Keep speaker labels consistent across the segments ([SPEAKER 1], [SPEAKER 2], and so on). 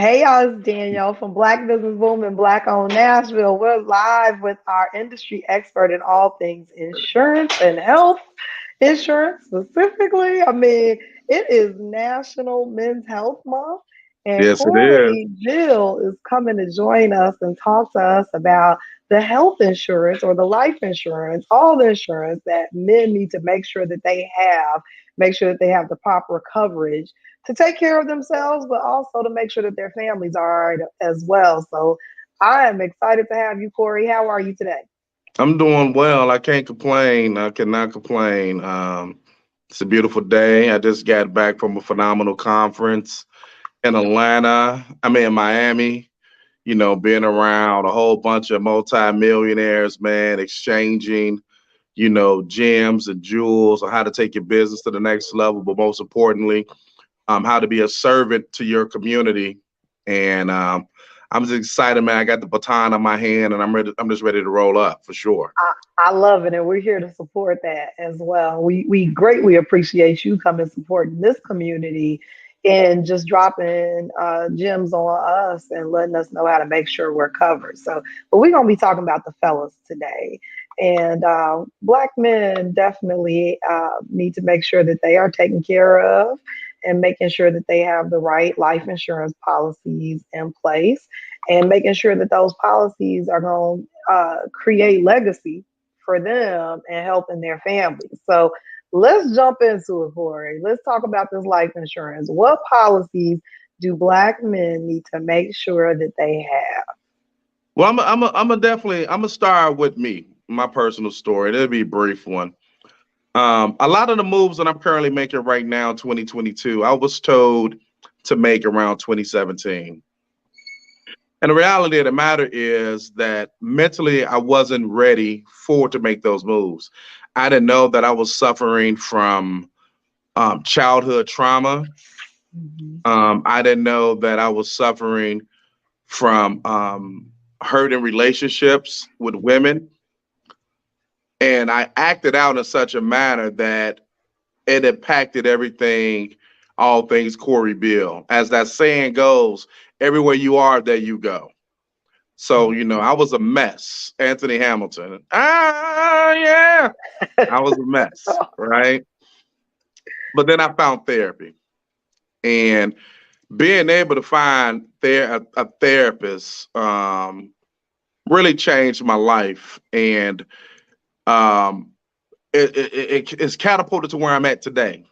[SPEAKER 1] Hey y'all, it's Danielle from Black Business Boom and Black Owned Nashville. We're live with our industry expert in all things insurance and health insurance specifically. I mean, it is National Men's Health Month, and
[SPEAKER 2] Yes, it is.
[SPEAKER 1] Cory Beal is coming to join us and talk to us about the health insurance or the life insurance, all the insurance that men need to make sure that they have the proper coverage to take care of themselves, but also to make sure that their families are all right as well. So I am excited to have you, Cory. How are you today?
[SPEAKER 2] I'm doing well. I can't complain. I cannot complain. It's a beautiful day. I just got back from a phenomenal conference in Atlanta. I'm in Miami, being around a whole bunch of multimillionaires, man, exchanging, gems and jewels on how to take your business to the next level, but most importantly, how to be a servant to your community. And I'm just excited, man. I got the baton on my hand, and I'm ready. I'm just ready to roll up for sure.
[SPEAKER 1] I love it, and we're here to support that as well. We greatly appreciate you coming supporting this community and just dropping gems on us and letting us know how to make sure we're covered. So, but we're gonna be talking about the fellas today, and black men definitely need to make sure that they are taken care of and making sure that they have the right life insurance policies in place and making sure that those policies are going to create legacy for them and helping their families. So let's jump into it, Cory. Let's talk about this life insurance. What policies do black men need to make sure that they have?
[SPEAKER 2] Well, I'm gonna start with me, my personal story. It'll be a brief one. A lot of the moves that I'm currently making right now, 2022, I was told to make around 2017. And the reality of the matter is that mentally, I wasn't ready for to make those moves. I didn't know that I was suffering from childhood trauma.
[SPEAKER 1] Mhm.
[SPEAKER 2] I didn't know that I was suffering from hurt in relationships with women. And I acted out in such a manner that it impacted everything, all things Cory Beal. As that saying goes, everywhere you are, there you go. So, I was a mess. Anthony Hamilton. Yeah. I was a mess, right? But then I found therapy. And being able to find a therapist really changed my life. And um, it's catapulted to where I'm at today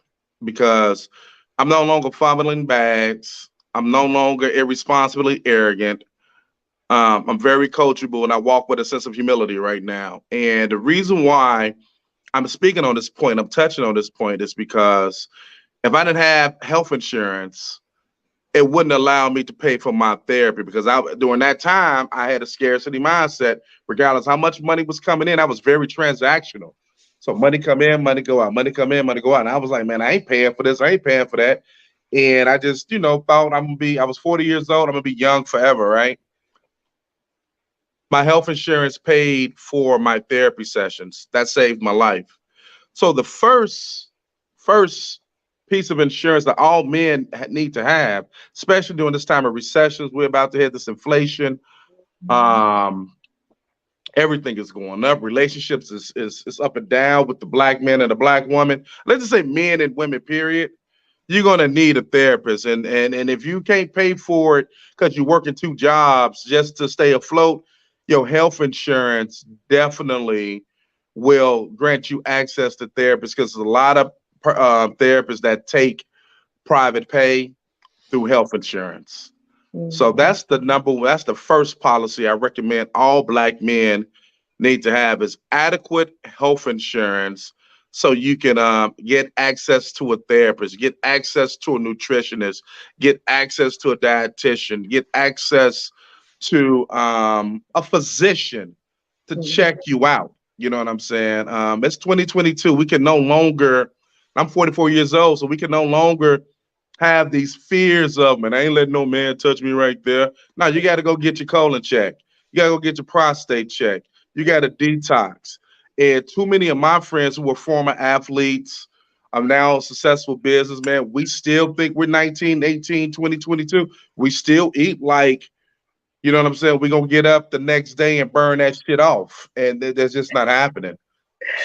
[SPEAKER 2] because I'm no longer fumbling bags. I'm no longer irresponsibly arrogant. I'm very coachable and I walk with a sense of humility right now. And the reason why I'm speaking on this point, I'm touching on this point, is because if I didn't have health insurance, it wouldn't allow me to pay for my therapy because during that time I had a scarcity mindset. Regardless how much money was coming in, I was very transactional. So money come in, money go out, money come in, money go out. And I was like, man, I ain't paying for this, I ain't paying for that. And I just, thought I was 40 years old, I'm gonna be young forever, right? My health insurance paid for my therapy sessions. That saved my life. So the first piece of insurance that all men need to have, especially during this time of recessions, we're about to hit this inflation.
[SPEAKER 1] Mhm.
[SPEAKER 2] Um, Everything is going up. Relationships is up and down with the black man and the black woman. Let's just say men and women, period. You're gonna need a therapist. And if you can't pay for it because you're working two jobs just to stay afloat, your health insurance definitely will grant you access to therapists because there's a lot of therapists that take private pay through health insurance. So
[SPEAKER 1] Mhm.
[SPEAKER 2] that's the first policy I recommend all black men need to have is adequate health insurance so you can get access to a therapist, get access to a nutritionist, get access to a dietitian, get access to a physician to check
[SPEAKER 1] Mhm.
[SPEAKER 2] you out. You know what I'm saying? It's 2022. We can no longer, I'm 44 years old, so we can no longer have these fears of, man, I ain't letting no man touch me right there. Now you got to go get your colon checked. You got to go get your prostate checked. You got to detox. And too many of my friends who were former athletes, I'm now a successful businessman. We still think we're 19, 18, 2022. We still eat like, you know what I'm saying? We're going to get up the next day and burn that shit off. And that's just not happening.
[SPEAKER 1] And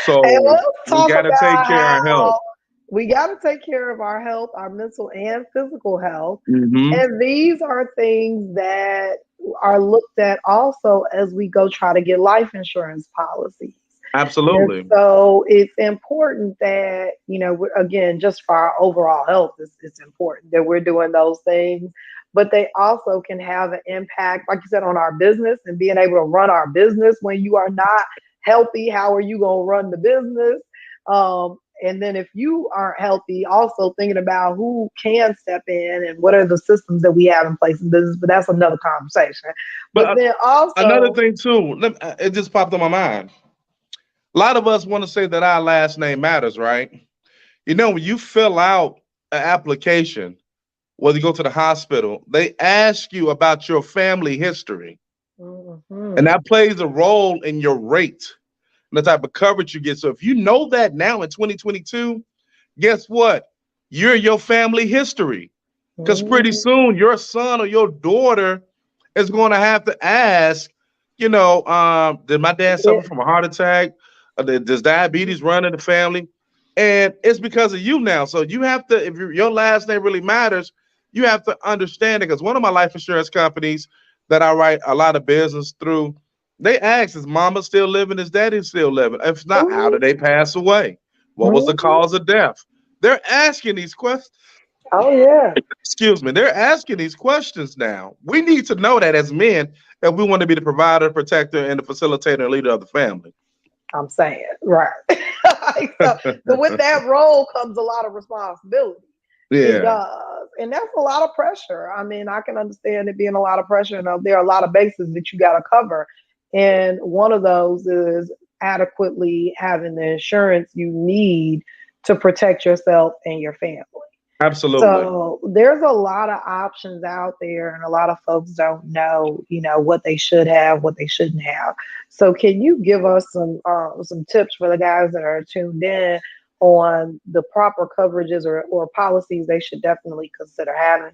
[SPEAKER 2] So
[SPEAKER 1] let's
[SPEAKER 2] we
[SPEAKER 1] talk
[SPEAKER 2] got to take
[SPEAKER 1] about
[SPEAKER 2] care of our health.
[SPEAKER 1] how we got to take care of our health, our mental and physical health.
[SPEAKER 2] Hmm.
[SPEAKER 1] And these are things that are looked at also as we go try to get life insurance policies. And
[SPEAKER 2] Absolutely.
[SPEAKER 1] so it's important that, again, just for our overall health, it's important that we're doing those things. But they also can have an impact, like you said, on our business and being able to run our business. When you are not healthy, how are you going to run the business? And then if you aren't healthy, also thinking about who can step in and what are the systems that we have in place in business. But that's another conversation.
[SPEAKER 2] But
[SPEAKER 1] But then
[SPEAKER 2] another
[SPEAKER 1] also,
[SPEAKER 2] thing, too, it just popped in my mind. A lot of us want to say that our last name matters, right? You know, when you fill out an application, whether you go to the hospital, they ask you about your family history. And
[SPEAKER 1] mhm.
[SPEAKER 2] that plays a role in your rate and the type of coverage you get. So if you know that now in 2022, guess what? You're your family history. Because pretty
[SPEAKER 1] Mhm.
[SPEAKER 2] soon your son or your daughter is going to have to ask, did my dad
[SPEAKER 1] Yeah.
[SPEAKER 2] suffer from a heart attack? Does diabetes run in the family? And it's because of you now. So you have to, if your last name really matters, you have to understand it. Because one of my life insurance companies that I write a lot of business through, they ask, is mama still living? Is daddy still living? If not, how
[SPEAKER 1] Mhm.
[SPEAKER 2] did they pass away? What was the
[SPEAKER 1] Mhm.
[SPEAKER 2] cause of death? They're asking these questions.
[SPEAKER 1] Oh yeah,
[SPEAKER 2] Excuse me. They're asking these questions now. We need to know that as men, if we want to be the provider, protector, and the facilitator and leader of the family.
[SPEAKER 1] I'm saying right. So with that role comes a lot of responsibility. It
[SPEAKER 2] Yeah,
[SPEAKER 1] does, and that's a lot of pressure. I mean, I can understand it being a lot of pressure, and there are a lot of bases that you got to cover. And one of those is adequately having the insurance you need to protect yourself and your family.
[SPEAKER 2] absolutely.
[SPEAKER 1] So there's a lot of options out there, and a lot of folks don't know, what they should have, what they shouldn't have. So can you give us some tips for the guys that are tuned in on the proper coverages or policies they should definitely consider having?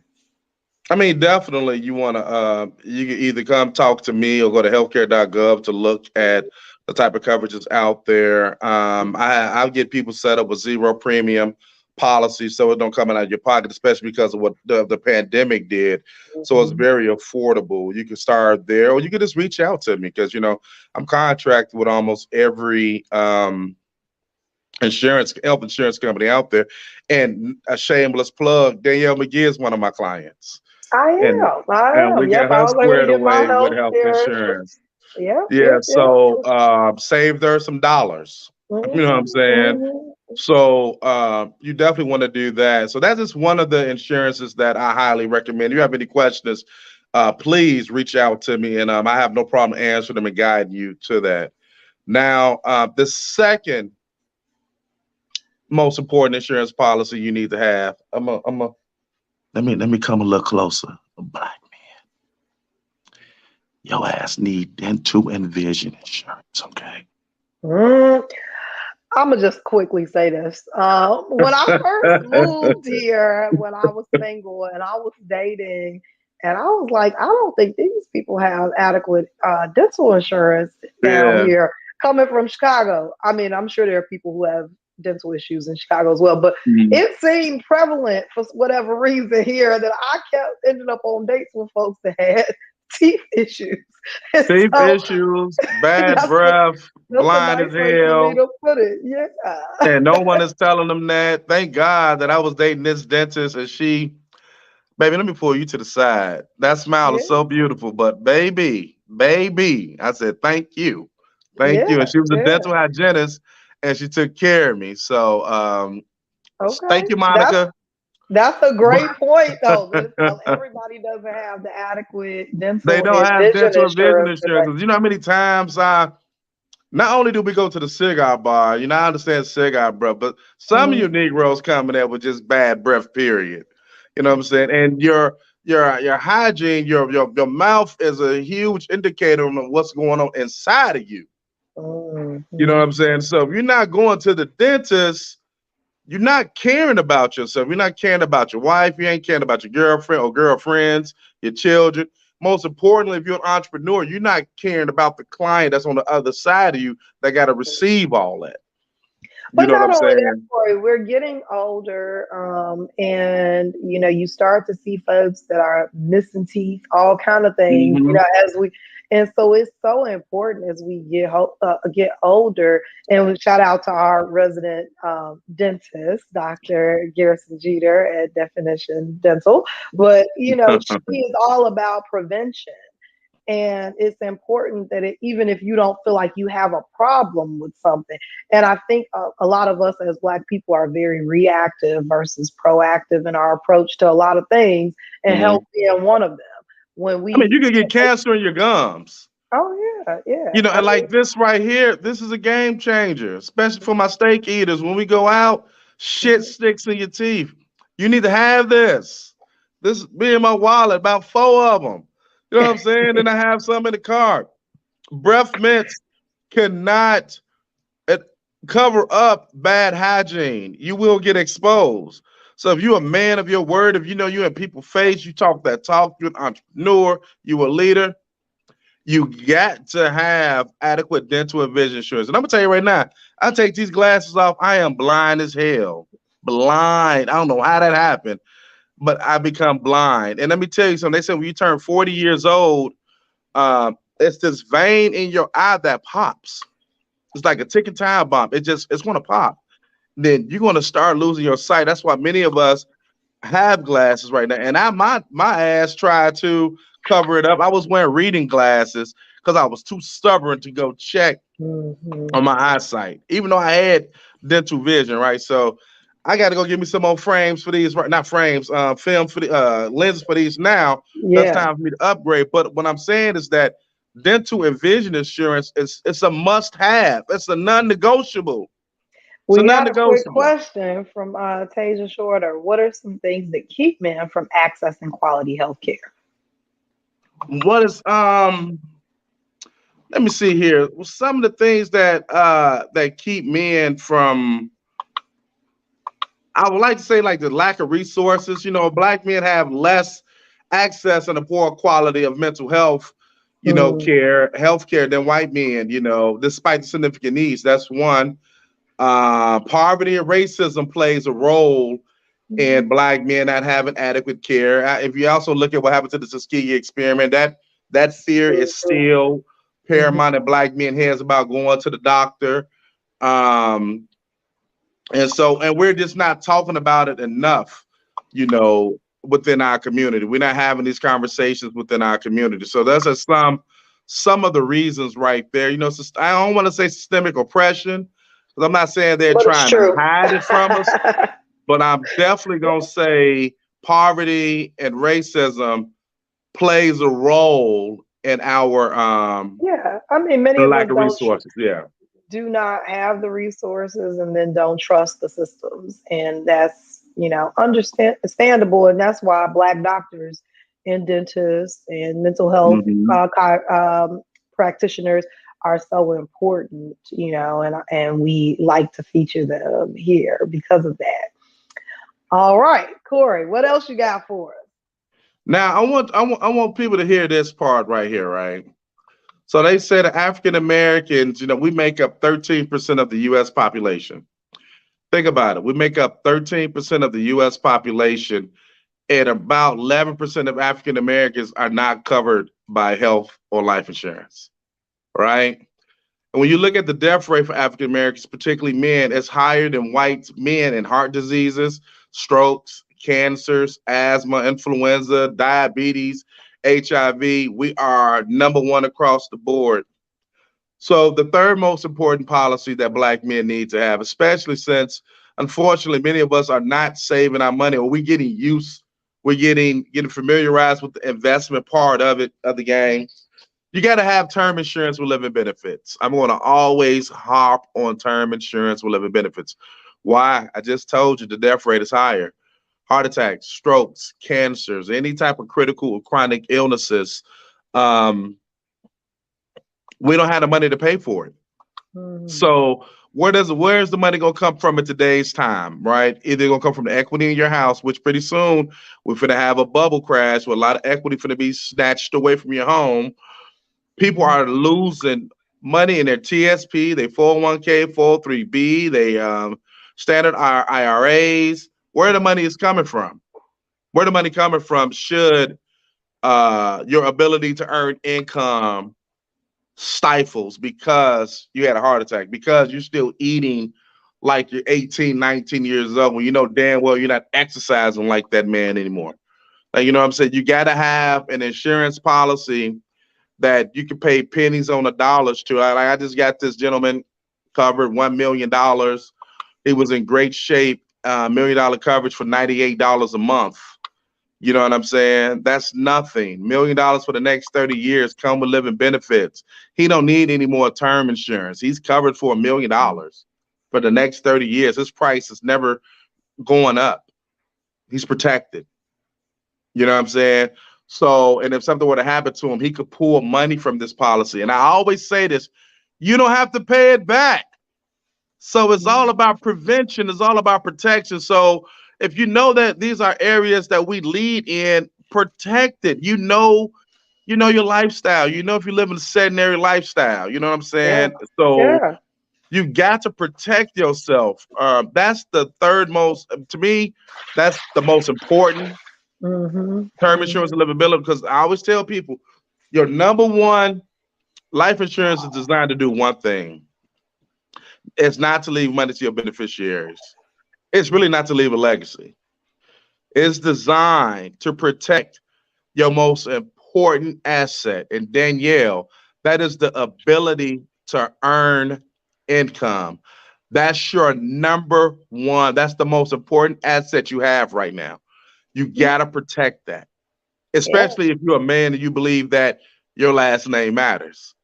[SPEAKER 2] I mean, definitely you want to, you can either come talk to me or go to healthcare.gov to look at the type of coverages out there. I'll get people set up with zero premium policies so it don't come out of your pocket, especially because of what the pandemic did. So it's
[SPEAKER 1] Mhm.
[SPEAKER 2] very affordable. You can start there or you can just reach out to me because, I'm contracted with almost every health insurance company out there. And a shameless plug, Danielle McGee is one of my clients
[SPEAKER 1] I
[SPEAKER 2] and
[SPEAKER 1] am. I
[SPEAKER 2] we
[SPEAKER 1] am. Yep.
[SPEAKER 2] got
[SPEAKER 1] I
[SPEAKER 2] her
[SPEAKER 1] was able to
[SPEAKER 2] squared
[SPEAKER 1] get my
[SPEAKER 2] away with
[SPEAKER 1] health
[SPEAKER 2] health
[SPEAKER 1] care insurance.
[SPEAKER 2] insurance.
[SPEAKER 1] Yep.
[SPEAKER 2] Yeah,
[SPEAKER 1] Yep. Yep.
[SPEAKER 2] so saved her some dollars. You know what I'm
[SPEAKER 1] Mhm.
[SPEAKER 2] saying?
[SPEAKER 1] Mhm.
[SPEAKER 2] So you definitely want to do that. So that's just one of the insurances that I highly recommend. If you have any questions, please reach out to me, and I have no problem answering them and guiding you to that. Now, the second most important insurance policy you need to have. Let me come a little closer. Black man, your ass need dental and vision insurance. Okay.
[SPEAKER 1] Mhm. I'm gonna just quickly say this. When I first moved here, when I was single and I was dating, and I was like, I don't think these people have adequate dental insurance down
[SPEAKER 2] Yeah.
[SPEAKER 1] here. Coming from Chicago, I mean, I'm sure there are people who have dental issues in Chicago as well, but
[SPEAKER 2] Mhm.
[SPEAKER 1] it seemed prevalent for whatever reason here that I kept ending up on dates with folks that had teeth issues. And
[SPEAKER 2] Teeth
[SPEAKER 1] so
[SPEAKER 2] issues, bad
[SPEAKER 1] that's a
[SPEAKER 2] breath,
[SPEAKER 1] that's a
[SPEAKER 2] blind
[SPEAKER 1] nice
[SPEAKER 2] as
[SPEAKER 1] way for me
[SPEAKER 2] hell,
[SPEAKER 1] to put it. Yeah.
[SPEAKER 2] and no one is telling them that. Thank God that I was dating this dentist, and she, baby, let me pull you to the side. That smile is
[SPEAKER 1] Yeah.
[SPEAKER 2] so beautiful, but baby, I said thank you, and
[SPEAKER 1] Yeah.
[SPEAKER 2] she was a
[SPEAKER 1] Yeah.
[SPEAKER 2] dental hygienist, and she took care of me. So,
[SPEAKER 1] Okay.
[SPEAKER 2] thank you,
[SPEAKER 1] That's
[SPEAKER 2] Monica.
[SPEAKER 1] that's a great point though. That everybody doesn't have the adequate
[SPEAKER 2] They
[SPEAKER 1] dental
[SPEAKER 2] don't
[SPEAKER 1] and
[SPEAKER 2] have
[SPEAKER 1] vision
[SPEAKER 2] dental and vision
[SPEAKER 1] insurance that
[SPEAKER 2] insurance. 'Cause you know how many times I not only do we go to the cigar bar, I understand cigar breath, but some of you
[SPEAKER 1] Mhm.
[SPEAKER 2] Negroes coming there with just bad breath, period. You know what I'm saying? And your hygiene, your mouth is a huge indicator of what's going on inside of you. You know what
[SPEAKER 1] Mhm.
[SPEAKER 2] I'm saying? So if you're not going to the dentist, you're not caring about yourself. You're not caring about your wife. You ain't caring about your girlfriend or girlfriends, your children. Most importantly, if you're an entrepreneur, you're not caring about the client that's on the other side of you that got to receive all that. You
[SPEAKER 1] But
[SPEAKER 2] know what
[SPEAKER 1] not
[SPEAKER 2] I'm
[SPEAKER 1] only that,
[SPEAKER 2] saying?
[SPEAKER 1] Corey, we're getting older, and you start to see folks that are missing teeth, all kind of things.
[SPEAKER 2] Hmm.
[SPEAKER 1] As we, and so it's so important as we get older. And we shout out to our resident dentist, Dr. Garrison Jeter at Definition Dental. But she is all about prevention. And it's important that even if you don't feel like you have a problem with something, and I think a lot of us as Black people are very reactive versus proactive in our approach to a lot of things, and health
[SPEAKER 2] Hmm.
[SPEAKER 1] being one of them. When
[SPEAKER 2] I mean,
[SPEAKER 1] we,
[SPEAKER 2] you can get cancer in your gums.
[SPEAKER 1] oh yeah, yeah,
[SPEAKER 2] You know,
[SPEAKER 1] I
[SPEAKER 2] and
[SPEAKER 1] mean,
[SPEAKER 2] like this right here, this is a game changer, especially for my steak eaters. When we go out, shit
[SPEAKER 1] mhm.
[SPEAKER 2] sticks in your teeth. You need to have this. This be in my wallet, about four of them. You know what I'm saying? Then I have some in the car. Breath mints cannot uh, cover up bad hygiene. You will get exposed. So if you're a man of your word, if you know you in people's face, you talk that talk, you're an entrepreneur, you a leader, you got to have adequate dental and vision insurance. And I'm gonna tell you right now, I take these glasses off. I am blind as hell. Blind. I don't know how that happened, but I become blind. And let me tell you something. They said when you turn 40 years old, it's this vein in your eye that pops. It's like a ticking time bomb. It's gonna pop. Then you're gonna start losing your sight. That's why many of us have glasses right now, and my ass tried to cover it up. I was wearing reading glasses because I was too stubborn to go check
[SPEAKER 1] Mhm.
[SPEAKER 2] on my eyesight, even though I had dental vision. Right, so I got to go get me some more frames for these. Right, not frames, film for the lenses for these now. That's
[SPEAKER 1] Yeah,
[SPEAKER 2] time for me to upgrade. But what I'm saying is that dental and vision insurance is it's a must have. It's a non-negotiable. It's a
[SPEAKER 1] we got a quick
[SPEAKER 2] non-negotiable.
[SPEAKER 1] question from Tasia Shorter. What are some things that keep men from accessing quality health care?
[SPEAKER 2] What is let me see here. Well, some of the things that keep men from, I would like to say, like the lack of resources. You know, black men have less access and a poor quality of mental health,
[SPEAKER 1] Mm,
[SPEAKER 2] care, health care than white men, despite the significant needs. That's one. Poverty and racism plays a role
[SPEAKER 1] mhm,
[SPEAKER 2] in black men not having adequate care. If you also look at what happened to the Tuskegee experiment, that fear is
[SPEAKER 1] mhm,
[SPEAKER 2] still
[SPEAKER 1] mhm.
[SPEAKER 2] paramount in black men heads about going to the doctor. Um, and we're just not talking about it enough, within our community. We're not having these conversations within our community. So those are some of the reasons right there. I don't want to say systemic oppression, because I'm not saying they're
[SPEAKER 1] But it's
[SPEAKER 2] trying to
[SPEAKER 1] true.
[SPEAKER 2] hide it from us, but I'm definitely gonna say poverty and racism plays a role in our
[SPEAKER 1] Yeah, I mean, many of
[SPEAKER 2] lack
[SPEAKER 1] us
[SPEAKER 2] of resources. Yeah.
[SPEAKER 1] do not have the resources, and then don't trust the systems, and that's understandable, and that's why Black doctors and dentists and mental health
[SPEAKER 2] Hmm.
[SPEAKER 1] practitioners are so important, and we like to feature them here because of that. All right, Corey, what else you got for us?
[SPEAKER 2] Now I want people to hear this part right here, right? So they say that African Americans, we make up 13% of the U.S. population. Think about it. We make up 13% of the U.S. population, and about 11% of African Americans are not covered by health or life insurance, right? And when you look at the death rate for African Americans, particularly men, it's higher than white men in heart diseases, strokes, cancers, asthma, influenza, diabetes, HIV. We are number one across the board. So the third most important policy that black men need to have, especially since unfortunately many of us are not saving our money, or we're getting familiarized with the investment part of the game. You got to have term insurance with living benefits. I'm going to always harp on term insurance with living benefits. Why? I just told you the death rate is higher. Heart attacks, strokes, cancers, any type of critical or chronic illnesses. Um, we don't have the money to pay for it.
[SPEAKER 1] Mhm.
[SPEAKER 2] So Where's the money gonna come from in today's time, right? Either gonna come from the equity in your house, which pretty soon we're gonna have a bubble crash where a lot of equity gonna be snatched away from your home. People
[SPEAKER 1] Mhm.
[SPEAKER 2] are losing money in their TSP, they 401k, 403b, they standard IRAs. Where the money is coming from? Where the money coming from should your ability to earn income stifles because you had a heart attack, because you're still eating like you're 18, 19 years old when you know damn well you're not exercising like that man anymore. Like, you know what I'm saying? You got to have an insurance policy that you can pay pennies on the dollars to. I just got this gentleman covered $1 million. He was in great shape, $1 million coverage for $98 a month. You know what I'm saying? That's nothing. $1 million for the next 30 years come with living benefits. He don't need any more term insurance. He's covered for $1 million for the next 30 years. His price is never going up. He's protected. You know what I'm saying? So, and if something were to happen to him, he could pull money from this policy. And I always say this, you don't have to pay it back. So it's all
[SPEAKER 1] Mhm.
[SPEAKER 2] about prevention, it's all about protection. So if you know that these are areas that we lead in, protect it. You know your lifestyle. You know if you live in a sedentary lifestyle, you know what I'm
[SPEAKER 1] Yeah.
[SPEAKER 2] saying? So
[SPEAKER 1] Yeah.
[SPEAKER 2] you got to protect yourself. That's the third most, to me, that's the most important.
[SPEAKER 1] Mhm.
[SPEAKER 2] Term insurance
[SPEAKER 1] Mhm.
[SPEAKER 2] and livability, because I always tell people your number one life insurance is designed to do one thing. It's not to leave money to your beneficiaries. It's really not to leave a legacy. It's designed to protect your most important asset. And Danielle, that is the ability to earn income. That's your number one. That's the most important asset you have right now. You got to protect that,
[SPEAKER 1] Yeah.
[SPEAKER 2] especially if you're a man and you believe that your last name matters.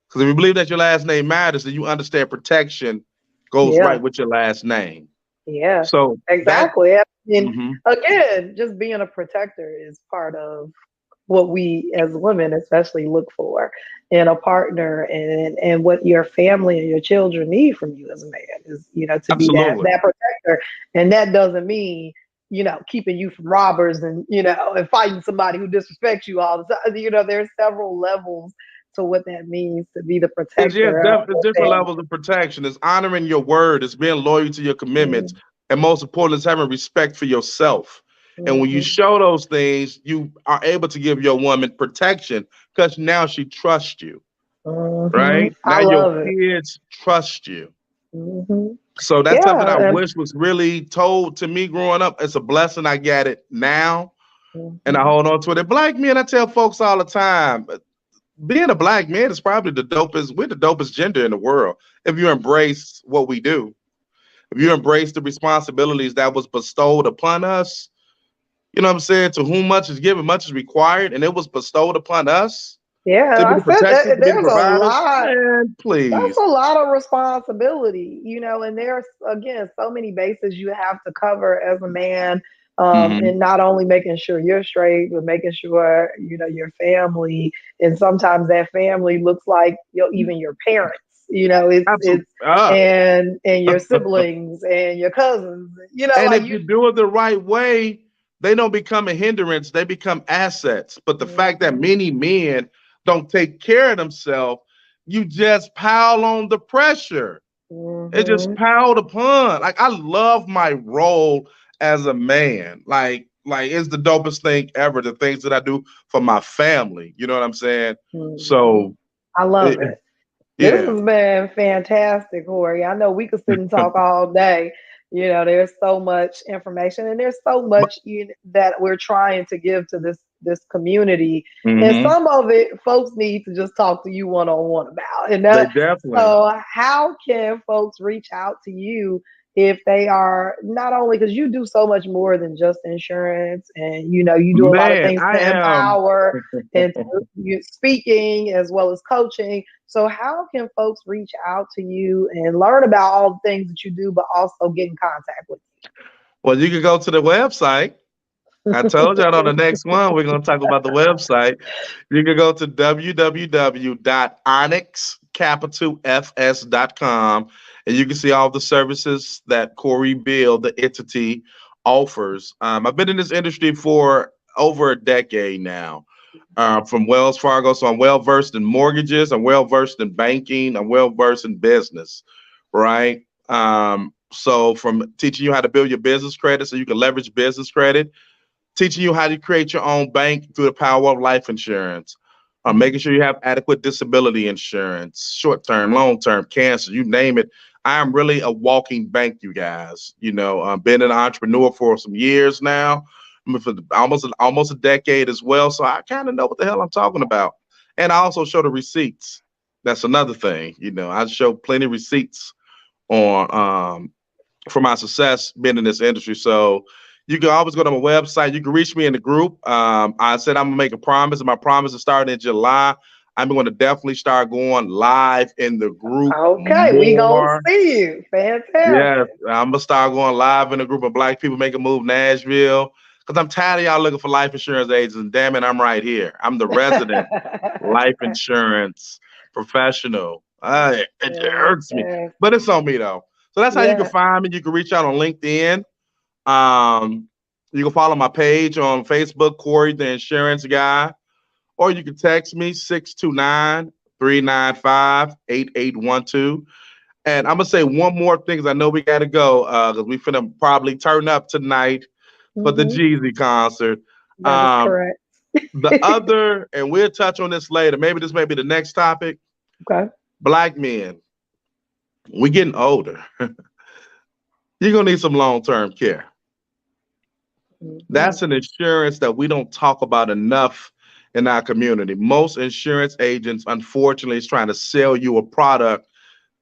[SPEAKER 2] Because if you believe that your last name matters, then you understand protection goes
[SPEAKER 1] Yeah.
[SPEAKER 2] right with your last name.
[SPEAKER 1] Yeah.
[SPEAKER 2] So that,
[SPEAKER 1] Exactly. I mean,
[SPEAKER 2] mhm,
[SPEAKER 1] again, just being a protector is part of what we as women especially look for in a partner, and what your family and your children need from you as a man is, to be that
[SPEAKER 2] absolutely.
[SPEAKER 1] that protector. And that doesn't mean, keeping you from robbers, and and fighting somebody who disrespects you all the time. There's several levels to what that means to be the protector of
[SPEAKER 2] It's
[SPEAKER 1] the
[SPEAKER 2] different
[SPEAKER 1] family.
[SPEAKER 2] levels of protection. It's honoring your word. It's being loyal to your commitments.
[SPEAKER 1] Mm-hmm.
[SPEAKER 2] And most important, is having respect for yourself. And when you
[SPEAKER 1] Mm-hmm.
[SPEAKER 2] show those things, you are able to give your woman protection because now she trusts you,
[SPEAKER 1] Hmm.
[SPEAKER 2] right?
[SPEAKER 1] I
[SPEAKER 2] Now your
[SPEAKER 1] love it.
[SPEAKER 2] kids trust you.
[SPEAKER 1] Hmm.
[SPEAKER 2] So that's something I
[SPEAKER 1] Yeah. And,
[SPEAKER 2] wish was really told to me growing up. It's a blessing I get it now, and I
[SPEAKER 1] mhm.
[SPEAKER 2] hold on to it. And black men, I tell folks all the time, being a black man is probably the dopest. We're the dopest gender in the world. If you embrace what we do, if you embrace the responsibilities that was bestowed upon us, you know what I'm saying? To whom much is given, much is required, and it was bestowed upon us to
[SPEAKER 1] Yeah,
[SPEAKER 2] be
[SPEAKER 1] I
[SPEAKER 2] the
[SPEAKER 1] said
[SPEAKER 2] protectors,
[SPEAKER 1] that
[SPEAKER 2] to be the
[SPEAKER 1] there's a
[SPEAKER 2] providers.
[SPEAKER 1] lot.
[SPEAKER 2] Man,
[SPEAKER 1] That's
[SPEAKER 2] please.
[SPEAKER 1] a lot of responsibility, and there's, again, so many bases you have to cover as a man,
[SPEAKER 2] Hmm.
[SPEAKER 1] and not only making sure you're straight, but making sure your family, and sometimes that family looks like even your parents.
[SPEAKER 2] Absolutely.
[SPEAKER 1] It's and your siblings and your cousins.
[SPEAKER 2] And
[SPEAKER 1] Like
[SPEAKER 2] if
[SPEAKER 1] you.
[SPEAKER 2] you do it the right way, they don't become a hindrance, they become assets. But the fact that
[SPEAKER 1] Mhm.
[SPEAKER 2] many men don't take care of themselves, you just pile on the pressure. It just
[SPEAKER 1] Mhm.
[SPEAKER 2] piled upon. Like I love my role as a man. Like it's the dopest thing ever. The things that I do for my family. You know what I'm saying?
[SPEAKER 1] Mhm.
[SPEAKER 2] So
[SPEAKER 1] I love
[SPEAKER 2] it,
[SPEAKER 1] it. This
[SPEAKER 2] yeah.
[SPEAKER 1] has been fantastic, Corey. I know we could sit and talk all day. There's so much information, and there's so
[SPEAKER 2] But,
[SPEAKER 1] much that we're trying to give to this community, and
[SPEAKER 2] hmm.
[SPEAKER 1] some of it folks need to just talk to you one on one about. And
[SPEAKER 2] They definitely.
[SPEAKER 1] so, how can folks reach out to you if they are, not only because you do so much more than just insurance, and you do a lot of
[SPEAKER 2] Man,
[SPEAKER 1] things
[SPEAKER 2] I
[SPEAKER 1] to
[SPEAKER 2] am.
[SPEAKER 1] empower, and you speaking as well as coaching. So, how can folks reach out to you and learn about all the things that you do, but also get in contact with
[SPEAKER 2] Well, you can go to the website. I told y'all on the next one, we're going to talk about the website. You can go to www.onyxcapitalfs.com and you can see all the services that Cory Beal, the entity, offers. I've been in this industry for over a decade now, from Wells Fargo. So I'm well versed in mortgages. I'm well versed in banking. I'm well versed in business, right? So from teaching you how to build your business credit so you can leverage business credit, teaching you how to create your own bank through the power of life insurance, making sure you have adequate disability insurance, short term, long term, cancer, you name it. I am really a walking bank, you guys. Been an entrepreneur for some years now, for almost a decade as well. So I kind of know what the hell I'm talking about. And I also show the receipts. That's another thing. I show plenty of receipts on for my success being in this industry. So you can always go to my website. You can reach me in the group. I said I'm gonna make a promise, and my promise is starting in July. I'm going to definitely start going live in the group
[SPEAKER 1] Okay, we gonna
[SPEAKER 2] more.
[SPEAKER 1] see you.
[SPEAKER 2] Yes,
[SPEAKER 1] Fantastic.
[SPEAKER 2] I'm gonna start going live in a group of Black people make a move Nashville. Because I'm tired of y'all looking for life insurance agents, and damn it, I'm right here. I'm the resident life insurance professional. It hurts me, but
[SPEAKER 1] Fantastic.
[SPEAKER 2] it's on me though. So that's how you can
[SPEAKER 1] Yeah.
[SPEAKER 2] find me. You can reach out on LinkedIn. Um, you can follow my page on Facebook, Cory the Insurance Guy, or you can text me 629-395-8812. And I'm gonna say one more thing because I know we gotta go because we finna probably turn up tonight for the
[SPEAKER 1] Hmm.
[SPEAKER 2] Jeezy concert.
[SPEAKER 1] That is
[SPEAKER 2] Um,
[SPEAKER 1] correct.
[SPEAKER 2] the other, and we'll touch on this later. Maybe this may be the next topic.
[SPEAKER 1] Okay.
[SPEAKER 2] Black men, we getting older. You're gonna need some long-term care.
[SPEAKER 1] Hmm.
[SPEAKER 2] That's an insurance that we don't talk about enough in our community. Most insurance agents, unfortunately, is trying to sell you a product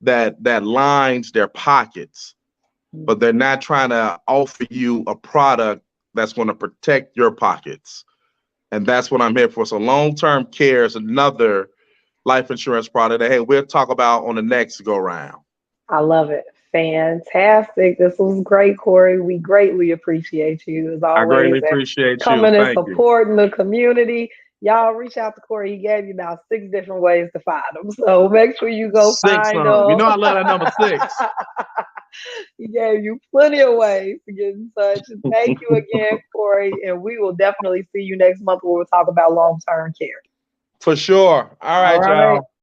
[SPEAKER 2] that lines their pockets, but they're not trying to offer you a product that's going to protect your pockets. And that's what I'm here for. So long-term care is another life insurance product that hey, we'll talk about on the next go round.
[SPEAKER 1] I love it. Fantastic. This was great, Cory. We greatly appreciate you as
[SPEAKER 2] I greatly
[SPEAKER 1] always and
[SPEAKER 2] appreciate you.
[SPEAKER 1] coming and
[SPEAKER 2] Thank you.
[SPEAKER 1] supporting the community. Y'all reach out to Cory. He gave you now 6 different ways to find him. So make sure you go
[SPEAKER 2] Six
[SPEAKER 1] find
[SPEAKER 2] on. You
[SPEAKER 1] him.
[SPEAKER 2] know I love that number six.
[SPEAKER 1] He gave you plenty of ways to get in touch. Thank you again, Cory. And we will definitely see you next month when we'll talk about long term care.
[SPEAKER 2] For sure. All
[SPEAKER 1] All
[SPEAKER 2] right,
[SPEAKER 1] right.
[SPEAKER 2] y'all.